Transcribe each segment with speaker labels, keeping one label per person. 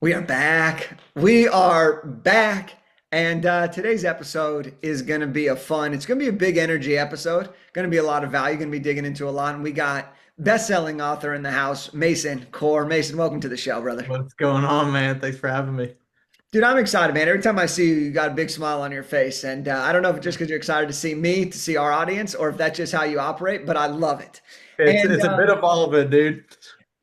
Speaker 1: We are back. We are back. And today's episode is going to be it's going to be a big energy episode. Going to be a lot of value. Going to be digging into a lot. And we got best-selling author in the house, Mason Kuhr. Mason, welcome to the show, brother.
Speaker 2: What's going on, man? Thanks for having me.
Speaker 1: Dude, I'm excited, man. Every time I see you, you got a big smile on your face. And I don't know if it's just because you're excited to see me, to see our audience, or if that's just how you operate, but I love it.
Speaker 2: It's
Speaker 1: And
Speaker 2: it's a bit of all of it, dude.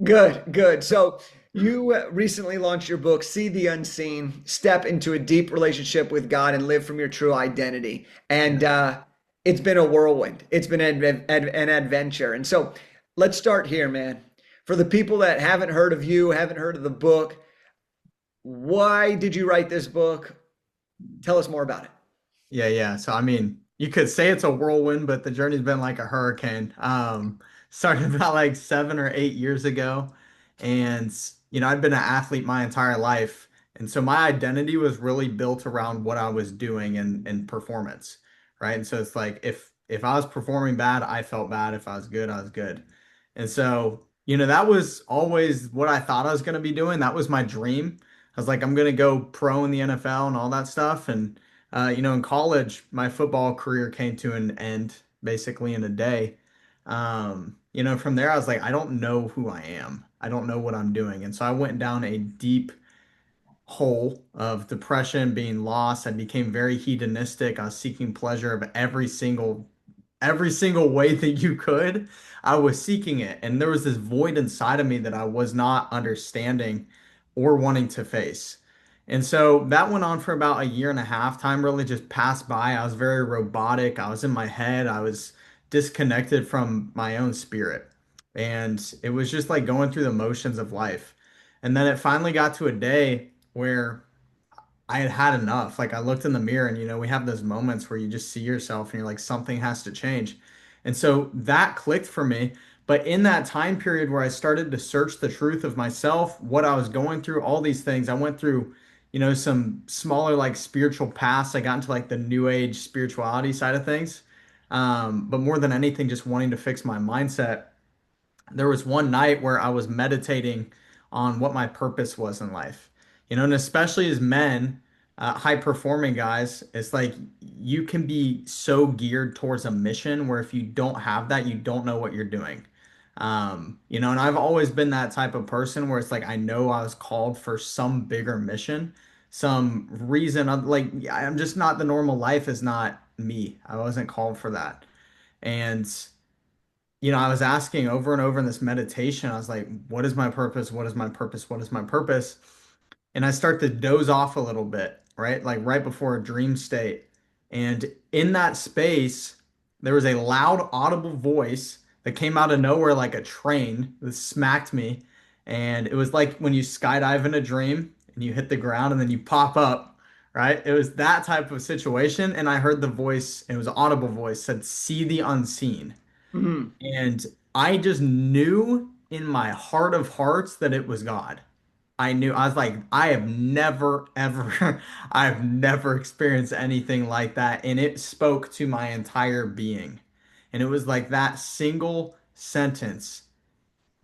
Speaker 1: Good, good. So you recently launched your book, See the Unseen, Step into a Deep Relationship with God and Live from Your True Identity. And
Speaker 2: Yes.
Speaker 1: it's been a whirlwind. It's been an adventure. And so let's start here, man. For the people that haven't heard of you, haven't heard of the book, why did you write this book? Tell us more about it.
Speaker 2: Yeah. So I mean, you could say it's a whirlwind, but the journey's been like a hurricane. Started about like 7 or 8 years ago, and I'd been an athlete my entire life, and so my identity was really built around what I was doing and performance, right? And so it's like if I was performing bad, I felt bad. If I was good, I was good. And so, that was always what I thought I was going to be doing. That was my dream. I was like, I'm going to go pro in the NFL and all that stuff. And, in college, my football career came to an end basically in a day. From there, I was like, I don't know who I am. I don't know what I'm doing. And so I went down a deep hole of depression, being lost. I became very hedonistic. I was seeking pleasure of every single way that you could. I was seeking it, and there was this void inside of me that I was not understanding or wanting to face. And so that went on for about a year and a half. Time really just passed by. I was very robotic. I was in my head. I was disconnected from my own spirit. And it was just like going through the motions of life. And then it finally got to a day where I had had enough. Like I looked in the mirror and we have those moments where you just see yourself and you're like something has to change. And so that clicked for me. But in that time period where I started to search the truth of myself, what I was going through, all these things, I went through, some smaller like spiritual paths. I got into like the new age spirituality side of things. But more than anything, just wanting to fix my mindset. There was one night where I was meditating on what my purpose was in life. And especially as men, high performing guys, it's like you can be so geared towards a mission where if you don't have that, you don't know what you're doing. And I've always been that type of person where it's like I know I was called for some bigger mission, some reason. I'm like, yeah, I'm just not the normal life is not me. I wasn't called for that. And I was asking over and over in this meditation, I was like, what is my purpose? What is my purpose? What is my purpose? And I start to doze off a little bit, right? Like right before a dream state. And in that space, there was a loud, audible voice that came out of nowhere like a train that smacked me. And it was like when you skydive in a dream and you hit the ground and then you pop up, right? It was that type of situation. And I heard the voice, it was an audible voice, said, "See the unseen."
Speaker 1: Mhm.
Speaker 2: And I just knew in my heart of hearts that it was God. I knew, I was like, I have never, ever, I've never experienced anything like that. And it spoke to my entire being. And it was like that single sentence.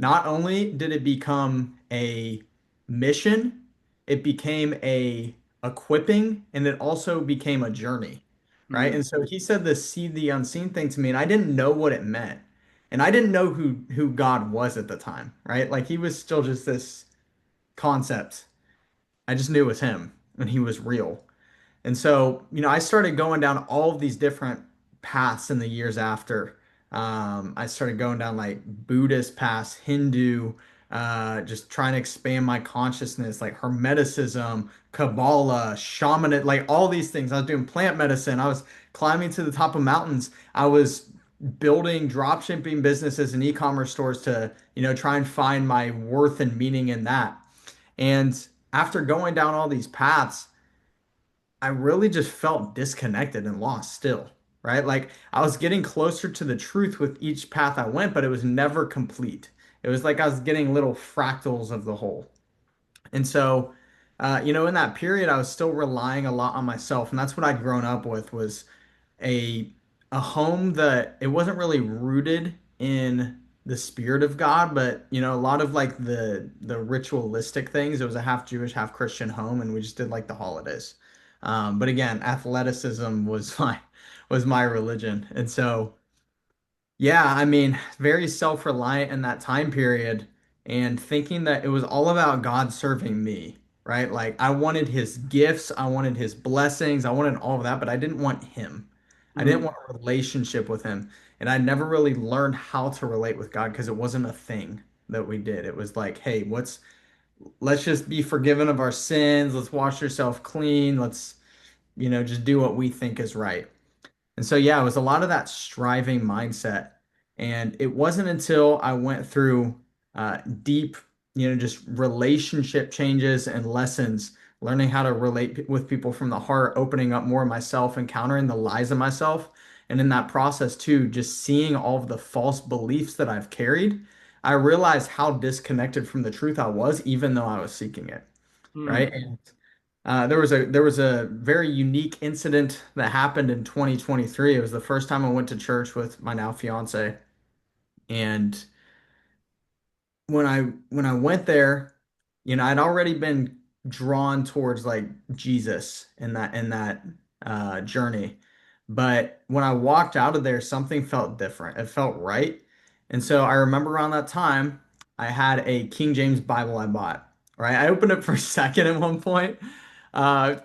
Speaker 2: Not only did it become a mission, it became a equipping, and it also became a journey, right?
Speaker 1: Mhm.
Speaker 2: And so he said this see the unseen thing to me, and I didn't know what it meant. And I didn't know who God was at the time, right? Like he was still just this concept. I just knew it was him and he was real. And so, I started going down all of these different paths in the years after. I started going down like Buddhist paths, Hindu, just trying to expand my consciousness, like Hermeticism, Kabbalah, shaman, like all these things. I was doing plant medicine. I was climbing to the top of mountains. I was building drop shipping businesses and e-commerce stores to, try and find my worth and meaning in that. And after going down all these paths, I really just felt disconnected and lost still, right? Like I was getting closer to the truth with each path I went, but it was never complete. It was like I was getting little fractals of the whole. And so, in that period, I was still relying a lot on myself, and that's what I'd grown up with was a a home that it wasn't really rooted in. the spirit of God, but a lot of like the ritualistic things. It was a half Jewish, half Christian home, and we just did like the holidays. But again, athleticism was my religion, and so. Yeah, I mean, very self-reliant in that time period and thinking that it was all about God serving me, right? Like I wanted his gifts, I wanted his blessings, I wanted all of that, but I didn't want him. I didn't
Speaker 1: Mm,
Speaker 2: want a relationship with him. And I never really learned how to relate with God because it wasn't a thing that we did. It was like, hey, let's just be forgiven of our sins, let's wash yourself clean, let's, just do what we think is right. And so, yeah, it was a lot of that striving mindset. And it wasn't until I went through deep, just relationship changes and lessons, learning how to relate with people from the heart, opening up more of myself, encountering the lies of myself. And in that process, too, just seeing all of the false beliefs that I've carried, I realized how disconnected from the truth I was, even though I was seeking it.
Speaker 1: mm,
Speaker 2: Right. And there was a very unique incident that happened in 2023. It was the first time I went to church with my now fiance, and when I went there, I'd already been drawn towards like Jesus in that journey. But when I walked out of there, something felt different. It felt right. And so I remember around that time, I had a King James Bible I bought. Right. I opened it for a second at one point,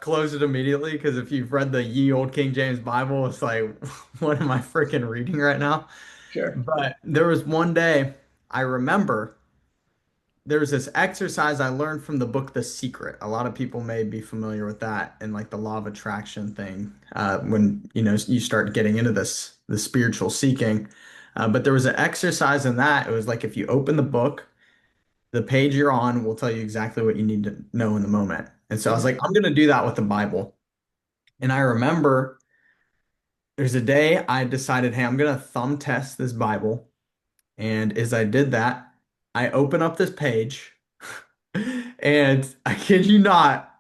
Speaker 2: closed it immediately because if you've read the Ye Old King James Bible, it's like, what am I freaking reading right now?
Speaker 1: sure.
Speaker 2: But there was one day I remember there's this exercise I learned from the book The Secret. A lot of people may be familiar with that and like the law of attraction thing when you start getting into the spiritual seeking. But there was an exercise in that. It was like if you open the book, the page you're on will tell you exactly what you need to know in the moment. And so I was
Speaker 1: Okay.
Speaker 2: like, I'm going to do that with the Bible. And I remember there's a day I decided, hey, I'm going to thumb test this Bible. And as I did that, I open up this page. And I kid you not,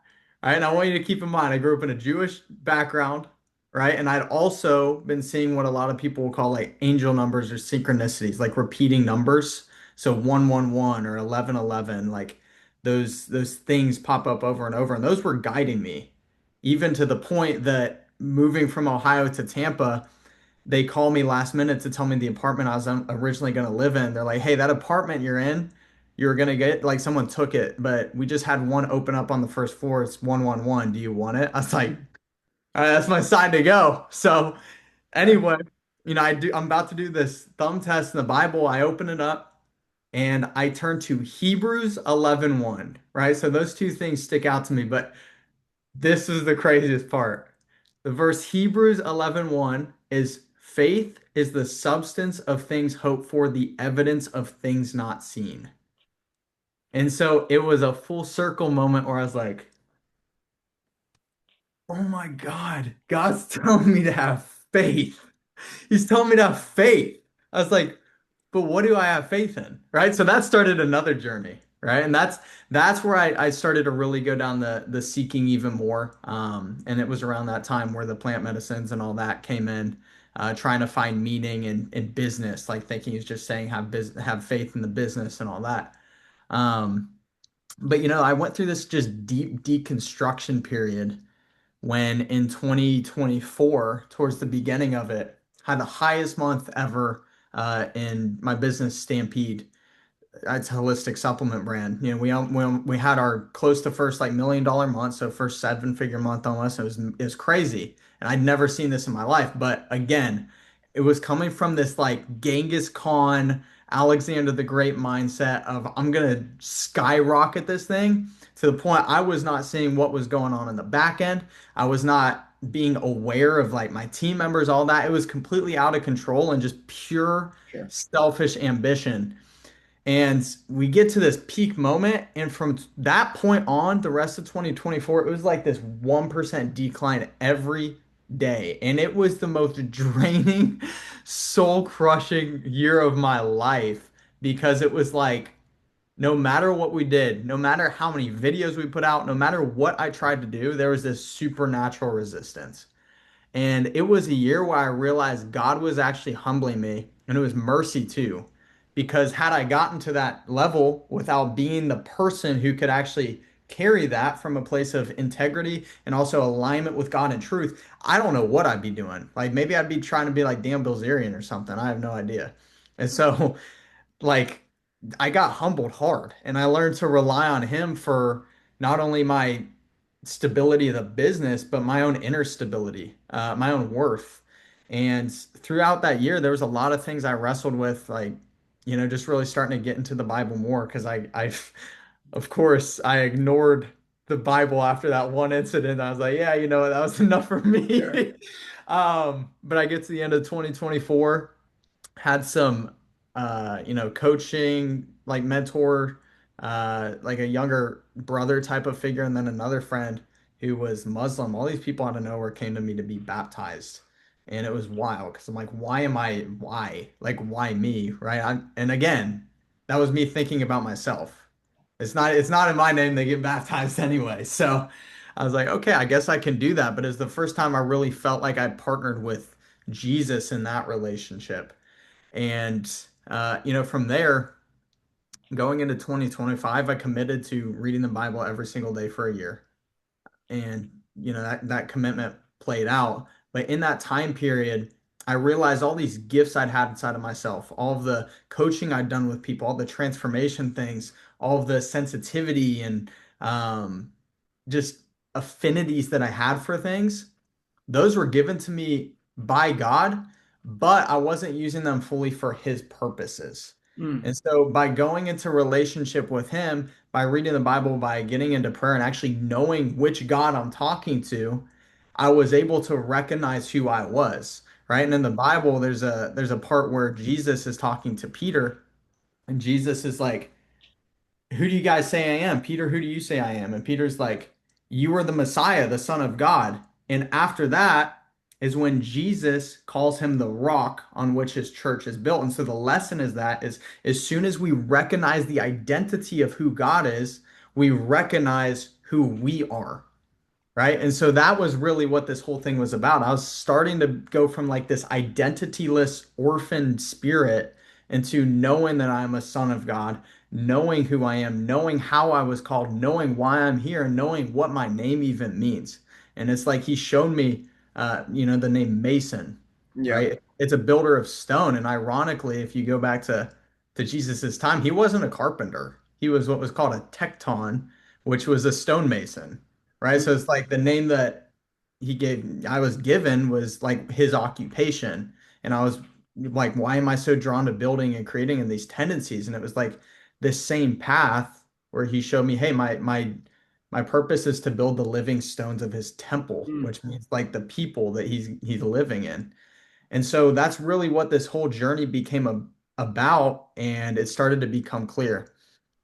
Speaker 2: right? And I want you to keep in mind, I grew up in a Jewish background, right? And I'd also been seeing what a lot of people will call like angel numbers or synchronicities, like repeating numbers. So 111 or 1111, like those things pop up over and over. And those were guiding me, even to the point that moving from Ohio to Tampa, they call me last minute to tell me the apartment I was originally going to live in. They're like, hey, that apartment you're in, you're going to get like someone took it, but we just had one open up on the first floor. It's 111. Do you want it? I was like, all right, that's my sign to go. So anyway, I'm about to do this thumb test in the Bible. I open it up and I turn to Hebrews 11:1, right? So those two things stick out to me, but this is the craziest part. The verse Hebrews 11:1 is faith is the substance of things hoped for, the evidence of things not seen. And so it was a full circle moment where I was like, oh my God, God's telling me to have faith. He's telling me to have faith. I was like, but what do I have faith in? Right. So that started another journey. Right. And that's where I started to really go down the seeking even more. And it was around that time where the plant medicines and all that came in, trying to find meaning in business, like thinking he's just saying have faith in the business and all that. Um, but I went through this just deep deconstruction period when in 2024, towards the beginning of it, had the highest month ever in my business Stampede. It's a holistic supplement brand. We had our close to first like $1 million month, so first seven-figure month almost. It was crazy, and I'd never seen this in my life. But again, it was coming from this like Genghis Khan, Alexander the Great mindset of I'm gonna skyrocket this thing to the point I was not seeing what was going on in the back end. I was not being aware of like my team members, all that. It was completely out of control and just pure
Speaker 1: Sure.
Speaker 2: selfish ambition. And we get to this peak moment, and from that point on, the rest of 2024, it was like this 1% decline every day. And it was the most draining, soul-crushing year of my life because it was like no matter what we did, no matter how many videos we put out, no matter what I tried to do, there was this supernatural resistance. And it was a year where I realized God was actually humbling me, and it was mercy too, because had I gotten to that level without being the person who could actually carry that from a place of integrity and also alignment with God and truth, I don't know what I'd be doing. Like maybe I'd be trying to be like Dan Bilzerian or something. I have no idea. And so like I got humbled hard and I learned to rely on him for not only my stability of the business, but my own inner stability, my own worth. And throughout that year, there was a lot of things I wrestled with, like, just really starting to get into the Bible more because of course, I ignored the Bible after that one incident. I was like, yeah, that was enough for
Speaker 1: Sure.
Speaker 2: me. But I get to the end of 2024, had some coaching like mentor, like a younger brother type of figure, and then another friend who was Muslim. All these people out of nowhere came to me to be baptized. And it was wild because I'm like, why? Like, why me? Right. And again, that was me thinking about myself. It's not in my name they get baptized anyway. So I was like, okay, I guess I can do that. But it's the first time I really felt like I partnered with Jesus in that relationship. And from there, going into 2025, I committed to reading the Bible every single day for a year. And that commitment played out. But in that time period, I realized all these gifts I'd had inside of myself, all of the coaching I'd done with people, all the transformation things, all of the sensitivity and um, just affinities that I had for things, those were given to me by God, but I wasn't using them fully for his purposes.
Speaker 1: Mm,
Speaker 2: And so by going into relationship with him, by reading the Bible, by getting into prayer and actually knowing which God I'm talking to, I was able to recognize who I was, right? And in the Bible, there's a part where Jesus is talking to Peter, and Jesus is like, who do you guys say I am? Peter, who do you say I am? And Peter's like, you are the Messiah, the Son of God. And after that is when Jesus calls him the rock on which his church is built. And so the lesson is that is as soon as we recognize the identity of who God is, we recognize who we are. Right. And so that was really what this whole thing was about. I was starting to go from like this identityless orphan spirit into knowing that I'm a son of God, knowing who I am, knowing how I was called, knowing why I'm here, and knowing what my name even means. And it's like he showed me, the name Mason,
Speaker 1: yeah.
Speaker 2: right? It's a builder of stone. And ironically, if you go back to Jesus's time, he wasn't a carpenter. He was what was called a tecton, which was a stonemason, right? So
Speaker 1: Mm,
Speaker 2: it's like the name that I was given was like his occupation. And I was like, why am I so drawn to building and creating and these tendencies? And it was like this same path where he showed me, hey, my purpose is to build the living stones of his temple,
Speaker 1: mm,
Speaker 2: which means like the people that he's living in. And so that's really what this whole journey became about, and it started to become clear.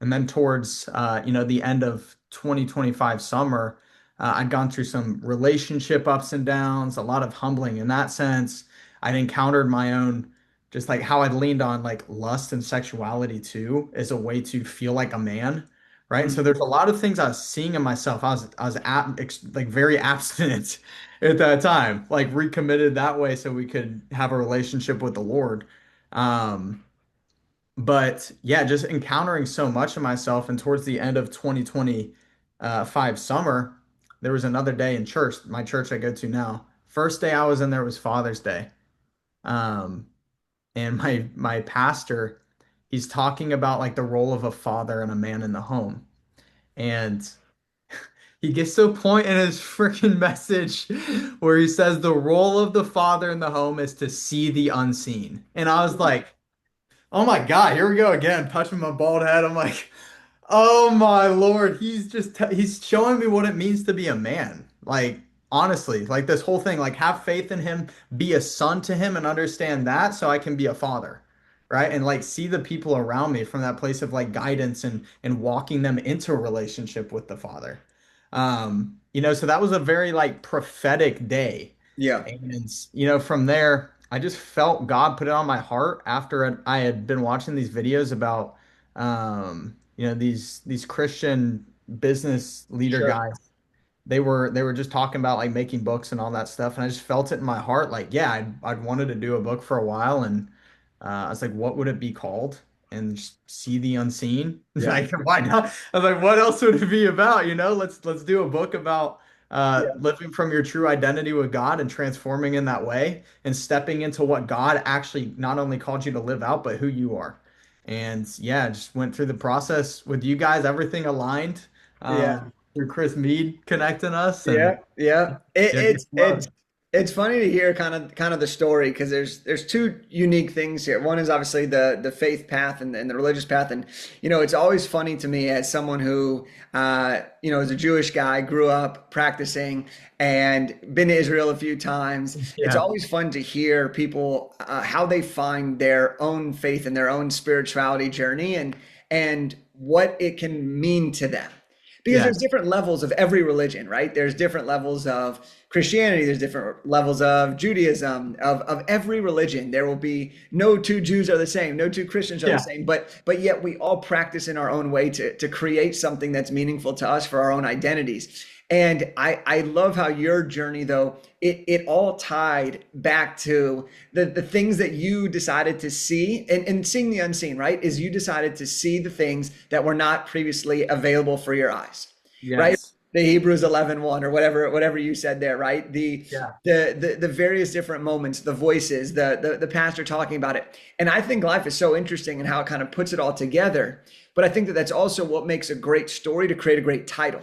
Speaker 2: And then towards the end of 2025 summer, I'd gone through some relationship ups and downs, a lot of humbling in that sense. I'd encountered my own just like how I'd leaned on like lust and sexuality too as a way to feel like a man, right? And so
Speaker 1: mm,
Speaker 2: there's a lot of things I was seeing in myself. Like very abstinent at that time, like recommitted that way so we could have a relationship with the Lord. Um, but yeah, just encountering so much of myself. And towards the end of 2025 summer, there was another day in church, my church I go to now. First day I was in there was Father's Day. Um, and my pastor, he's talking about like the role of a father and a man in the home. And he gets to a point in his freaking message where he says the role of the father in the home is to see the unseen. And I was like, oh my God, here we go again, touching my bald head. I'm like, oh my Lord, he's showing me what it means to be a man. Like, honestly, like this whole thing, like have faith in him, be a son to him and understand that so I can be a father. Right. And like see the people around me from that place of like guidance and walking them into a relationship with the father. So that was a very like prophetic day.
Speaker 1: yeah.
Speaker 2: And from there, I just felt God put it on my heart after I had been watching these videos about these Christian business leader
Speaker 1: Sure.
Speaker 2: guys. They were just talking about like making books and all that stuff, and I just felt it in my heart like, yeah, I'd wanted to do a book for a while, and I was like, what would it be called? and just see the unseen.
Speaker 1: Yeah.
Speaker 2: Like, why not? I was like, what else would it be about? Let's do a book about
Speaker 1: Yeah.
Speaker 2: living from your true identity with God and transforming in that way and stepping into what God actually not only called you to live out, but who you are. And yeah, just went through the process with you guys, everything aligned
Speaker 1: Yeah.
Speaker 2: through Chris Mead connecting us, and
Speaker 1: Yeah, yeah.
Speaker 2: it just
Speaker 1: It's
Speaker 2: flowed.
Speaker 1: it's funny to hear kind of the story because there's two unique things here. One is obviously the faith path and the religious path, and it's always funny to me as someone who is a Jewish guy, grew up practicing and been to Israel a few times. It's
Speaker 2: Yeah,
Speaker 1: always fun to hear people how they find their own faith and their own spirituality journey and what it can mean to them because there's
Speaker 2: yes,
Speaker 1: different levels of every religion, right? There's different levels of Christianity, there's different levels of Judaism, of every religion. There will be no two Jews are the same, no two Christians are the
Speaker 2: yeah,
Speaker 1: same, but yet we all practice in our own way to create something that's meaningful to us for our own identities. And I love how your journey though, it all tied back to the things that you decided to see and seeing the unseen, right? Is you decided to see the things that were not previously available for your eyes, right?
Speaker 2: yes,
Speaker 1: The Hebrews 11:1 or whatever you said there, right? The
Speaker 2: yeah,
Speaker 1: the various different moments, the voices, the pastor talking about it. And I think life is so interesting and how it kind of puts it all together. But I think that that's also what makes a great story to create a great title.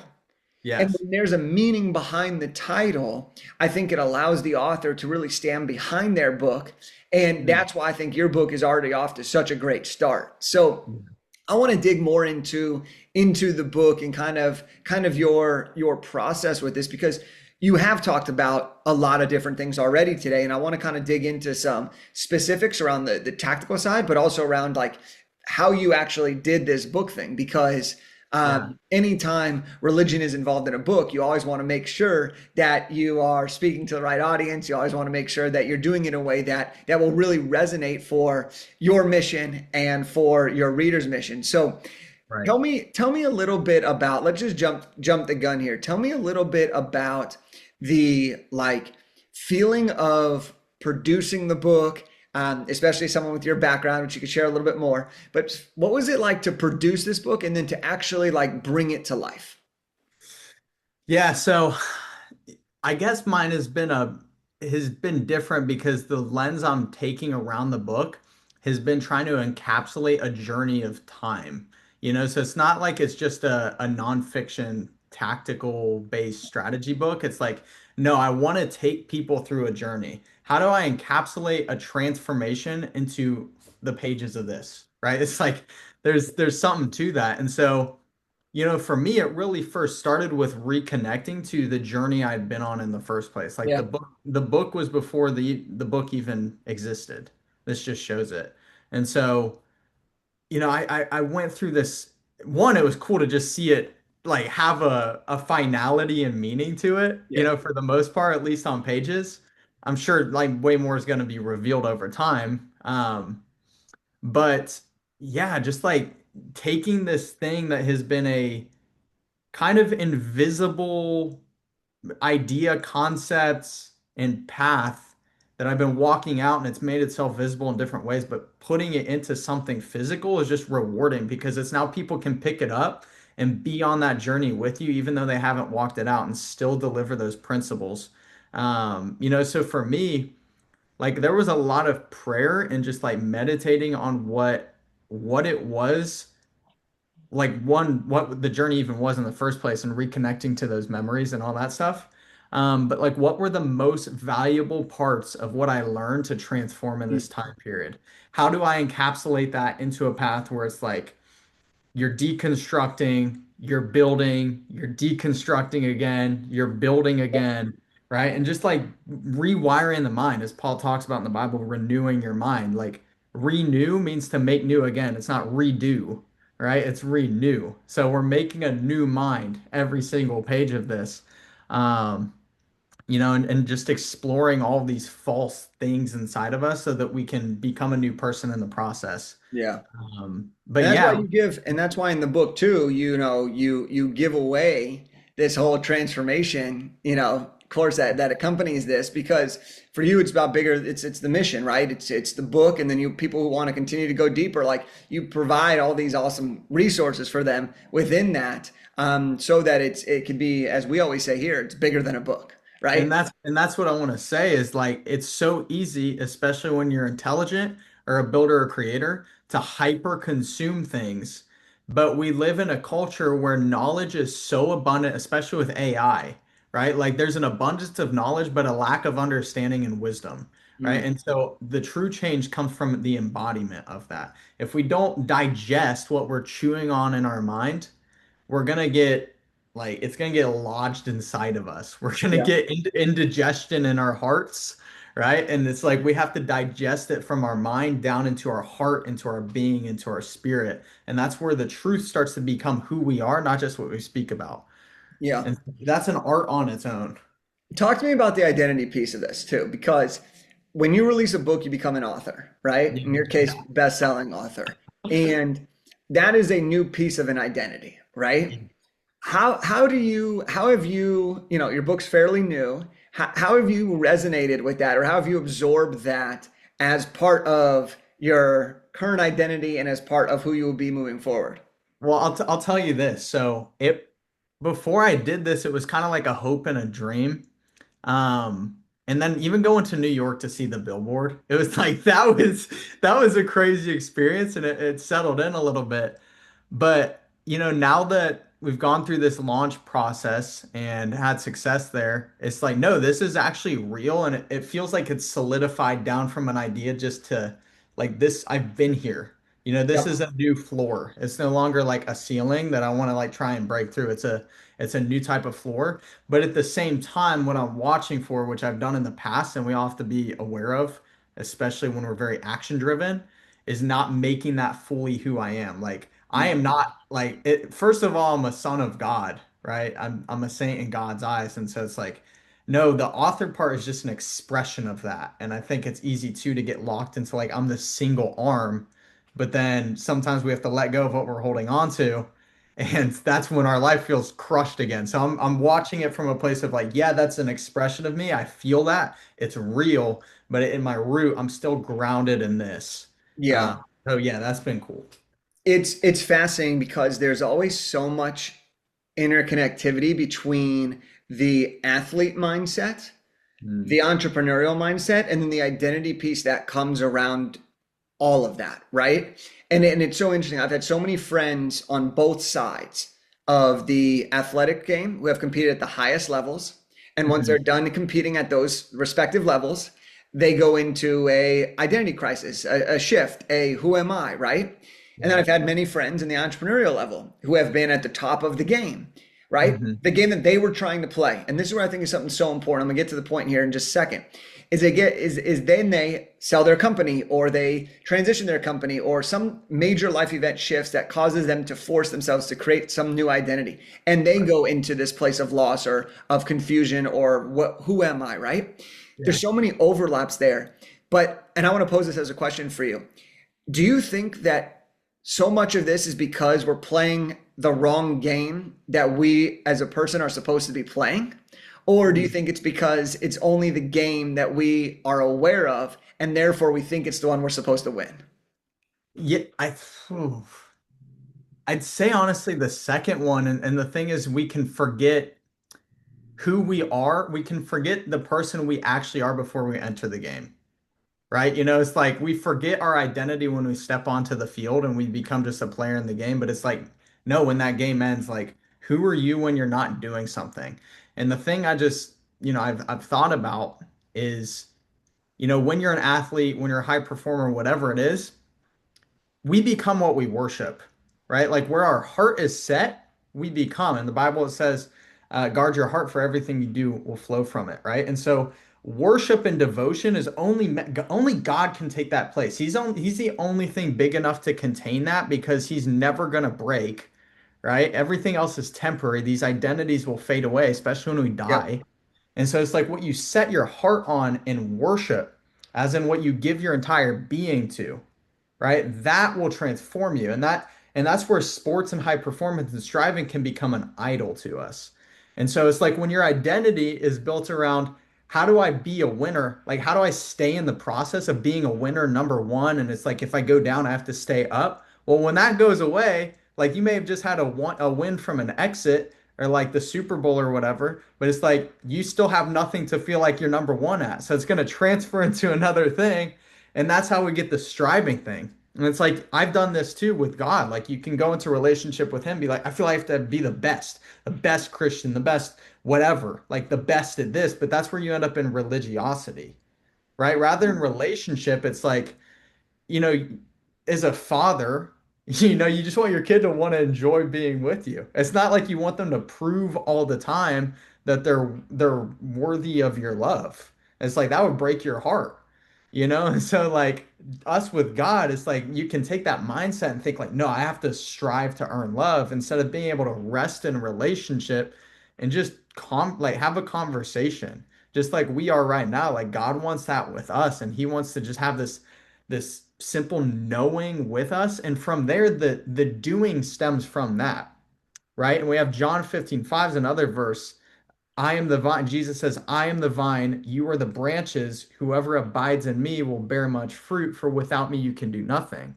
Speaker 1: And
Speaker 2: yes.
Speaker 1: when there's a meaning behind the title, I think it allows the author to really stand behind their book. And
Speaker 2: Mm.
Speaker 1: that's why I think your book is already off to such a great start. So I want to dig more into the book and kind of your process with this because you have talked about a lot of different things already today. And I want to kind of dig into some specifics around the tactical side, but also around like how you actually did this book thing because
Speaker 2: Yeah,
Speaker 1: anytime religion is involved in a book, you always want to make sure that you are speaking to the right audience. You always want to make sure that you're doing it in a way that will really resonate for your mission and for your reader's mission. So
Speaker 2: right.
Speaker 1: tell me a little bit about, let's just jump the gun here. Tell me a little bit about the like feeling of producing the book, especially someone with your background, which you could share a little bit more. But what was it like to produce this book and then to actually like bring it to life?
Speaker 2: Yeah, so I guess mine has been different because the lens I'm taking around the book has been trying to encapsulate a journey of time. So it's not like it's just a nonfiction tactical based strategy book. It's like, no, I want to take people through a journey. How do I encapsulate a transformation into the pages of this? Right? It's like there's something to that. And so for me, it really first started with reconnecting to the journey I'd been on in the first place. Like
Speaker 1: Yeah.
Speaker 2: the book was before the book even existed. This just shows it. And so, I went through this. One, it was cool to just see it like have a finality and meaning to it,
Speaker 1: Yeah.
Speaker 2: for the most part, at least on pages. I'm sure like way more is going to be revealed over time. But yeah, just like taking this thing that has been a kind of invisible idea, concepts, and path that I've been walking out and it's made itself visible in different ways, but putting it into something physical is just rewarding because it's now people can pick it up and be on that journey with you, even though they haven't walked it out and still deliver those principles. So for me, like there was a lot of prayer and just like meditating on what it was like one what the journey even was in the first place and reconnecting to those memories and all that stuff. But like what were the most valuable parts of what I learned to transform in this time period? How do I encapsulate that into a path where it's like you're deconstructing, you're building, you're deconstructing again, you're building again, right? And just like rewiring the mind, as Paul talks about in the Bible, renewing your mind. Like renew means to make new again. It's not redo, right? It's renew. So we're making a new mind every single page of this. Um, and just exploring all these false things inside of us so that we can become a new person in the process.
Speaker 1: Yeah.
Speaker 2: But
Speaker 1: And that's why
Speaker 2: yeah,
Speaker 1: you give, and that's why in the book too, you give away this whole transformation, course that accompanies this, because for you it's about bigger, it's the mission, right? It's the book, and then you people who want to continue to go deeper, like you provide all these awesome resources for them within that, so that it can be, as we always say here, it's bigger than a book, right?
Speaker 2: And that's what I want to say is like it's so easy, especially when you're intelligent or a builder or creator, to hyper consume things. But we live in a culture where knowledge is so abundant, especially with AI, right? Like there's an abundance of knowledge, but a lack of understanding and wisdom, right?
Speaker 1: Mm,
Speaker 2: And so the true change comes from the embodiment of that. If we don't digest what we're chewing on in our mind, we're gonna get like it's gonna get lodged inside of us. We're gonna
Speaker 1: yeah.
Speaker 2: get indigestion in our hearts, right? And it's like we have to digest it from our mind down into our heart, into our being, into our spirit. And that's where the truth starts to become who we are, not just what we speak about.
Speaker 1: Yeah.
Speaker 2: And that's an art on its own.
Speaker 1: Talk to me about the identity piece of this too, because when you release a book, you become an author, right?
Speaker 2: Yeah.
Speaker 1: In your case, best-selling author. And that is a new piece of an identity, right? How have you, your book's fairly new. How have you resonated with that, or how have you absorbed that as part of your current identity and as part of who you will be moving forward?
Speaker 2: Well, I'll tell you this. So it before I did this, it was kind of like a hope and a dream. And then even going to New York to see the billboard, it was like that was a crazy experience and it settled in a little bit. But now that we've gone through this launch process and had success there, it's like, no, this is actually real and it feels like it's solidified down from an idea just to like this, I've been here. This
Speaker 1: Yep.
Speaker 2: is a new floor. It's no longer like a ceiling that I want to like try and break through. It's a new type of floor. But at the same time, what I'm watching for, which I've done in the past, and we all have to be aware of, especially when we're very action driven, is not making that fully who I am. Like I am not like it. First of all, I'm a son of God, right? I'm a saint in God's eyes, and so it's like, no, the author part is just an expression of that. And I think it's easy too to get locked into like I'm the single arm, but then sometimes we have to let go of what we're holding on to. And that's when our life feels crushed again. So I'm watching it from a place of like, yeah, that's an expression of me. I feel that. It's real, but in my root, I'm still grounded in this. Uh,
Speaker 1: Yeah.
Speaker 2: so yeah, that's been cool.
Speaker 1: It's fascinating because there's always so much interconnectivity between the athlete mindset,
Speaker 2: Mm.
Speaker 1: the entrepreneurial mindset, and then the identity piece that comes around all of that, right? And it's so interesting. I've had so many friends on both sides of the athletic game who have competed at the highest levels. And once they're
Speaker 2: Mhm.
Speaker 1: done competing at those respective levels, they go into a identity crisis, a shift, a who am I, right? And then
Speaker 2: Yeah.
Speaker 1: I've had many friends in the entrepreneurial level who have been at the top of the game, right?
Speaker 2: Hmm.
Speaker 1: The game that they were trying to play. And this is where I think is something so important. I'm gonna get to the point here in just a second. Is then they sell their company, or they transition their company, or some major life event shifts that causes them to force themselves to create some new identity. And they go into this place of loss or of confusion, or who am I, right?
Speaker 2: Yeah.
Speaker 1: There's so many overlaps there. And I want to pose this as a question for you. Do you think that so much of this is because we're playing the wrong game that we as a person are supposed to be playing? Or do you think it's because it's only the game that we are aware of, and therefore we think it's the one we're supposed to win?
Speaker 2: Yeah, phew. I'd say honestly the second one, and the thing is we can forget who we are. We can forget the person we actually are before we enter the game. Right? It's like we forget our identity when we step onto the field and we become just a player in the game. But it's like, no, when that game ends, like, who are you when you're not doing something? And the thing I just, I've thought about is, when you're an athlete, when you're a high performer, whatever it is, we become what we worship, right? Like where our heart is set, we become. In the Bible, it says, guard your heart for everything you do will flow from it, right? And so worship and devotion is only God can take that place. He's the only thing big enough to contain that because he's never going to break, right? Everything else is temporary. These identities will fade away, especially when we
Speaker 1: Yep.
Speaker 2: die. And so it's like what you set your heart on in worship, as in what you give your entire being to, right? That will transform you. And that's where sports and high performance and striving can become an idol to us. And so it's like when your identity is built around how do I be a winner? Like, how do I stay in the process of being a winner, number one? And it's like if I go down, I have to stay up. Well, when that goes away, like you may have just had a win from an exit or like the Super Bowl or whatever, but it's like you still have nothing to feel like you're number one at. So it's going to transfer into another thing. And that's how we get the striving thing. And it's like I've done this too with God. Like you can go into a relationship with him, be like, I feel like I have to be the best Christian, the best whatever, like the best at this, but that's where you end up in religiosity, right? Rather than relationship, it's like, you know, as a father, you just want your kid to want to enjoy being with you. It's not like you want them to prove all the time that they're worthy of your love. It's like that would break your heart, you know? And so like us with God, it's like you can take that mindset and think like, no, I have to strive to earn love instead of being able to rest in a relationship and just like have a conversation. Just like we are right now, like God wants that with us and he wants to just have this simple knowing with us. And from there, the doing stems from that, right? And we have John 15:5 is another verse. I am the vine. Jesus says, I am the vine, you are the branches. Whoever abides in me will bear much fruit, for without me you can do nothing.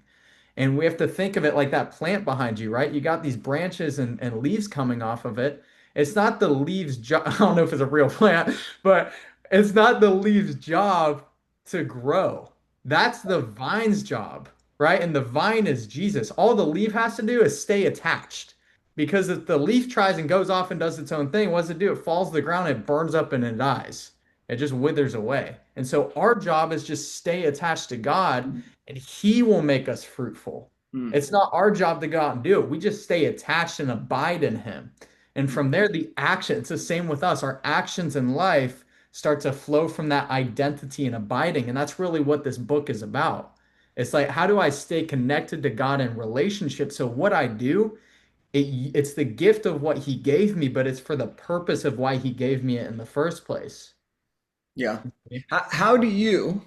Speaker 2: And we have to think of it like that plant behind you, right? You got these branches and leaves coming off of it. It's not the leaves job. I don't know if it's a real plant, but it's not the leaves job to grow. That's the vine's job, right? And the vine is Jesus. All the leaf has to do is stay attached. Because if the leaf tries and goes off and does its own thing, what does it do? It falls to the ground, it burns up and it dies. It just withers away. And so our job is just stay attached to God and he will make us fruitful.
Speaker 1: Mm.
Speaker 2: It's not our job to go out and do it. We just stay attached and abide in him. And from there, the action, it's the same with us. Our actions in life start to flow from that identity and abiding. And that's really what this book is about. It's like, how do I stay connected to God in relationship? So what I do, it's the gift of what he gave me, but it's for the purpose of why he gave me it in the first place.
Speaker 1: Yeah. How do you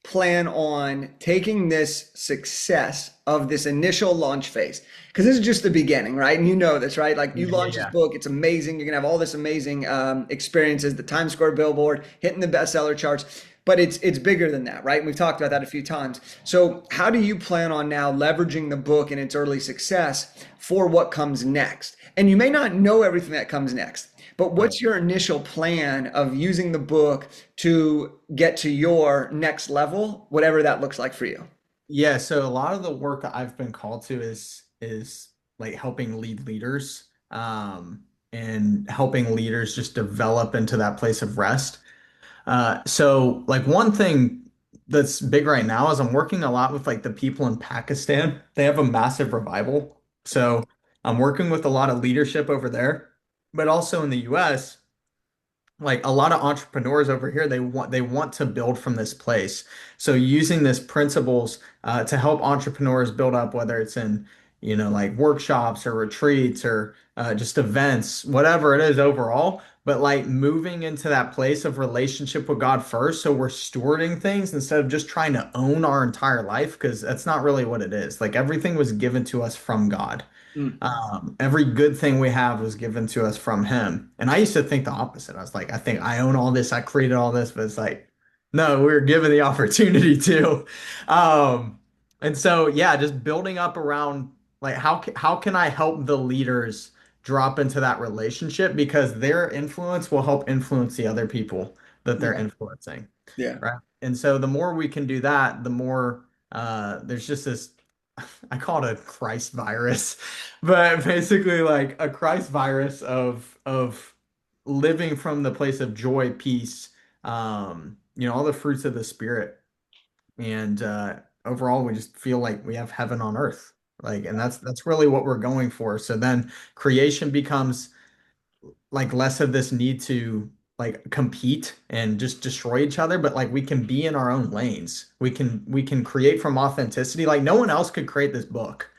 Speaker 1: plan on taking this success of this initial launch phase? Because this is just the beginning, right? And you know this, right? Like you
Speaker 2: Yeah, yeah,
Speaker 1: launch this
Speaker 2: yeah.
Speaker 1: book, it's amazing. You're gonna have all this amazing experiences, the Times Square billboard, hitting the bestseller charts. But it's bigger than that, right? And we've talked about that a few times. So how do you plan on now leveraging the book and its early success for what comes next? And you may not know everything that comes next. But
Speaker 2: Right.
Speaker 1: what's your initial plan of using the book to get to your next level, whatever that looks like for you?
Speaker 2: Yeah, so a lot of the work that I've been called to is like helping lead leaders, and helping leaders just develop into that place of rest. So like one thing that's big right now is I'm working a lot with like the people in Pakistan. They have a massive revival. So I'm working with a lot of leadership over there, but also in the US like a lot of entrepreneurs over here they want to build from this place, so using this principles to help entrepreneurs build up, whether it's in like workshops or retreats or just events, whatever it is overall, but like moving into that place of relationship with God first, so we're stewarding things instead of just trying to own our entire life, because that's not really what it is. Like everything was given to us from God.
Speaker 1: Mm.
Speaker 2: Every good thing we have was given to us from him. And I used to think the opposite. I was like, I think I own all this, I created all this, but it's like, no, we are given the opportunity to. Um, and so, yeah, just building up around like how can I help the leaders drop into that relationship, because their influence will help influence the other people that they're
Speaker 1: Yeah.
Speaker 2: influencing,
Speaker 1: Yeah.
Speaker 2: right? And so the more we can do that, the more there's just this I call it a Christ virus, but basically like a Christ virus of living from the place of joy, peace, all the fruits of the spirit. And overall we just feel like we have heaven on earth. Like, and that's really what we're going for. So then creation becomes like less of this need to like compete and just destroy each other, but like we can be in our own lanes. We can create from authenticity. Like no one else could create this book,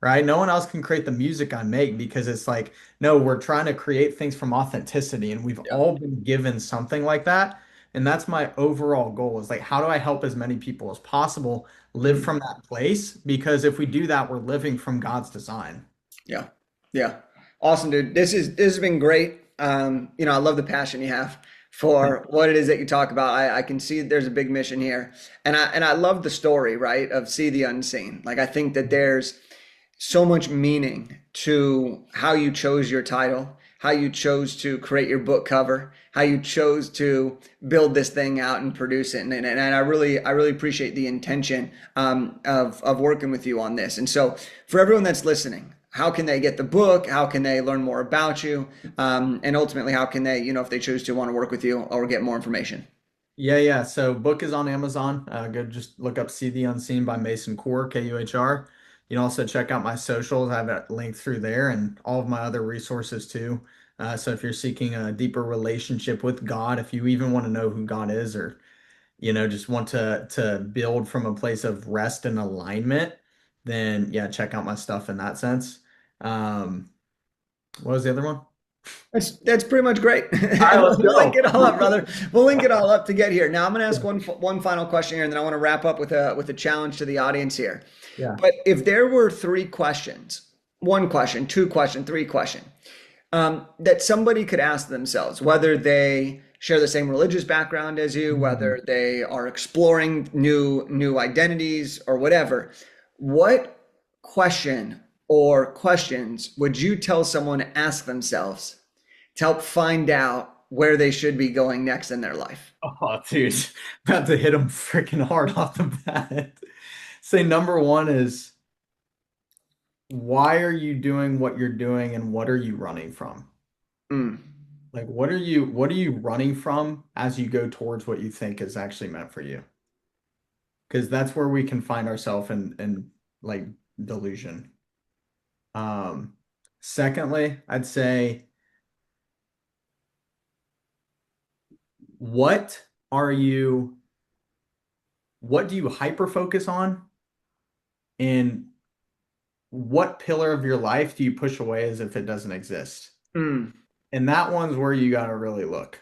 Speaker 2: right? No one else can create the music I make, because it's like, no, we're trying to create things from authenticity, and we've
Speaker 1: Yeah.
Speaker 2: all been given something like that. And that's my overall goal, is like, how do I help as many people as possible live
Speaker 1: Mm.
Speaker 2: from that place? Because if we do that, we're living from God's design.
Speaker 1: Yeah. Yeah. Awesome, dude. This has been great. I love the passion you have for what it is that you talk about. I can see there's a big mission here, and I love the story, right, of see the unseen. Like I think that there's so much meaning to how you chose your title, how you chose to create your book cover, how you chose to build this thing out and produce it. And I really appreciate the intention of working with you on this. And so for everyone that's listening, how can they get the book? How can they learn more about you? And ultimately, how can they, if they choose to want to work with you or get more information?
Speaker 2: Yeah, yeah. So book is on Amazon. Go just look up See the Unseen by Mason Kuhr, Kuhr. You can also check out my socials. I have a link through there and all of my other resources too. So if you're seeking a deeper relationship with God, if you even want to know who God is, or just want to build from a place of rest and alignment, then yeah, check out my stuff in that sense. Um, what was the other one?
Speaker 1: That's pretty much great.
Speaker 2: All right, let's
Speaker 1: We'll link
Speaker 2: go.
Speaker 1: it all up, brother. We'll link it all up to get here. Now I'm going to ask one final question here, and then I want to wrap up with a challenge to the audience here.
Speaker 2: Yeah.
Speaker 1: But if there were three questions, one question, two question, three question, that somebody could ask themselves, whether they share the same religious background as you,
Speaker 2: Mhm.
Speaker 1: whether they are exploring new identities or whatever, what question or questions would you tell someone to ask themselves to help find out where they should be going next in their life?
Speaker 2: Oh, dude, about to hit him freaking hard off the bat. Say number one is why are you doing what you're doing and what are you running from?
Speaker 1: Mm,
Speaker 2: Like what are you running from as you go towards what you think is actually meant for you? Because that's where we can find ourselves in like delusion. Um, Secondly, I'd say what are you what do you hyper focus on and what pillar of your life do you push away as if it doesn't exist?
Speaker 1: mm.
Speaker 2: And that one's where you got to really look.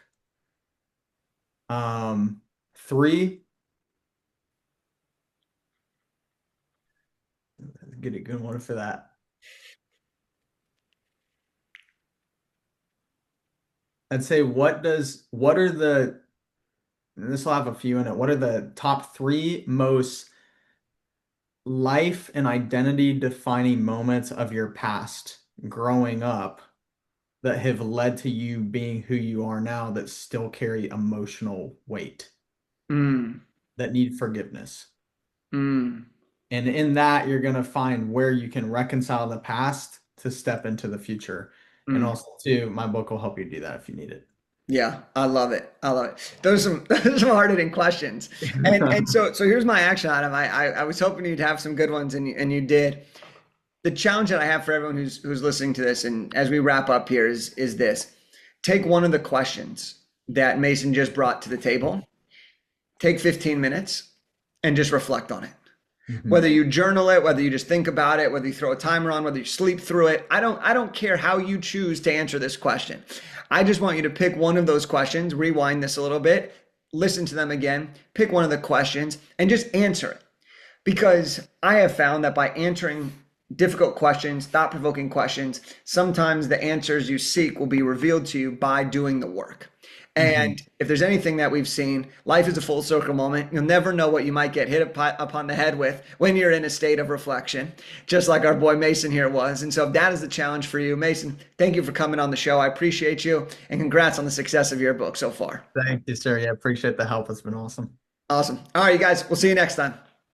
Speaker 2: Three, get a good one for that. I'd say what are the, this will have a few in it. What are the top three most life and identity defining moments of your past growing up that have led to you being who you are now that still carry emotional weight,
Speaker 1: Mm,
Speaker 2: that need forgiveness?
Speaker 1: mm,
Speaker 2: And in that, you're going to find where you can reconcile the past to step into the future. And
Speaker 1: mm.
Speaker 2: also, too, my book will help you do that if you need
Speaker 1: Yeah, I love it. I love it. Those are some those are some hard hitting questions. And
Speaker 2: it.
Speaker 1: so here's my action item. I was hoping you'd have some good ones and you did. The challenge that I have for everyone who's listening to this and as we wrap up here is this. Take one of the questions that Mason just brought to the table. Take 15 minutes and just reflect on it. Whether
Speaker 2: Mhm.
Speaker 1: you journal it, whether you just think about it, whether you throw a timer on, whether you sleep through it, I don't care how you choose to answer this question. I just want you to pick one of those questions, rewind this a little bit, listen to them again, pick one of the questions and just answer it. Because I have found that by answering difficult questions, thought-provoking questions, sometimes the answers you seek will be revealed to you by doing the work.
Speaker 2: Mhm.
Speaker 1: And if there's anything that we've seen, life is a full circle moment. You'll never know what you might get hit upon the head with when you're in a state of reflection, just like our boy Mason here was. And so if that is the challenge for you, Mason, thank you for coming on the show. I appreciate you and congrats on the success of your book so far.
Speaker 2: Thank you, sir. Yeah, appreciate the help. It's been awesome.
Speaker 1: Awesome. All right, you guys, we'll see you next time.